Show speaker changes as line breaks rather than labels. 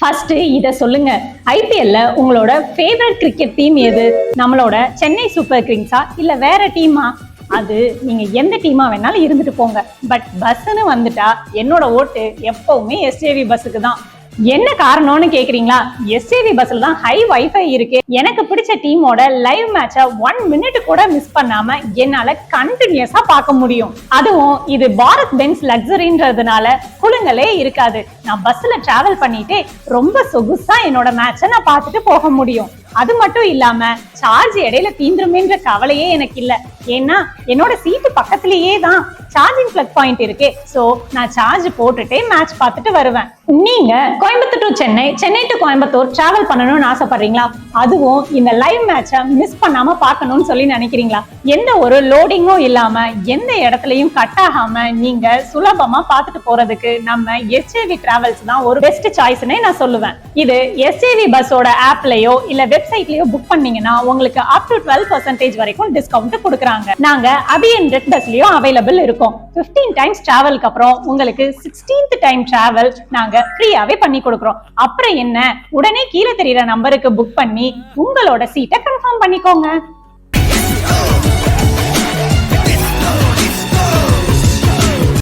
First இத சொல்லுங்க. ஐபிஎல்ல உங்களோட ஃபேவரட் கிரிக்கெட் டீம் எது? நம்மளோட சென்னை சூப்பர் கிங்ஸா இல்ல வேற டீமா? அது நீங்க எந்த டீமா வேணாலும் இருந்துட்டு போங்க. பட் பஸ்ன்னு வந்துட்டா என்னோட ஓட்டு எப்பவுமே எஸ்ஜேவி பஸ்ஸுக்கு தான். என்ன காரணம்னு கேக்குறீங்களா? எஸ்ஏவி பஸ்ல தான் ஹை வைஃபை இருக்கு. எனக்கு பிடிச்ச டீமோட லைவ் மேட்ச 1 மினிட் கூட மிஸ் பண்ணாம என்னால கண்டினியூஸா பார்க்க முடியும். அதுவும் இது பாரத் பென்ஸ் லக்ஸரின்றதுனால குலுங்கலே இருக்காது. நான் பஸ்ல டிராவல் பண்ணிட்டு ரொம்ப சொகுசா என்னோட மேட்ச நான் பார்த்துட்டு போக முடியும். அது மட்டும் இல்லாம சார்ஜ் இடையில தீந்துருமேன்ற கவலையே எனக்கு இல்ல. ஏன்னா என்னோட சீட்டு பக்கத்திலேயே தான் சார்ஜிங் பிளக் பாயிண்ட் இருக்கு. சோ நான் சார்ஜ் போட்டுட்டே மேட்ச் பார்த்துட்டு வருவேன். நீங்க Coimbatore to Chennai, Chennai to Coimbatore travel பண்ணணும்னு ஆசைப்படுறீங்களா? அதுவும் இந்த லைவ் மேட்ச மிஸ் பண்ணாம பார்க்கணும்னு சொல்லி நினைக்கிறீங்களா? எந்த ஒரு லோடிங்கும் இல்லாம எந்த இடத்துலயும் கட் ஆகாம நீங்க சுலபமா பார்த்துட்டு போறதுக்கு நம்ம எஸ்ஏவி டிராவல்ஸ் தான் ஒரு பெஸ்ட் சாய்ஸ்னே நான் சொல்லுவேன். இது எஸ்ஏவி பஸ்ஸோட ஆப்லயோ இல்ல வெப்சைட்லயோ புக் பண்ணீங்கன்னா உங்களுக்கு அப் டு 12% வரைக்கும் டிஸ்கவுண்ட் கொடுக்குறாங்க. நாங்க அபியன் ரெட் பஸ்லயும் அவைலபிள் இருக்கும். 15 டைம்ஸ் டிராவலுக்கு அப்புறம் உங்களுக்கு 16th டைம் டிராவல் நாங்க ஃப்ரீயாவே பண்ணி கொடுக்குறோம். அப்புறம் என்ன, உடனே கீழே தெரியுற நம்பருக்கு புக் பண்ணி உங்களோட சீட்டை கன்ஃபார்ம் பண்ணிக்கோங்க.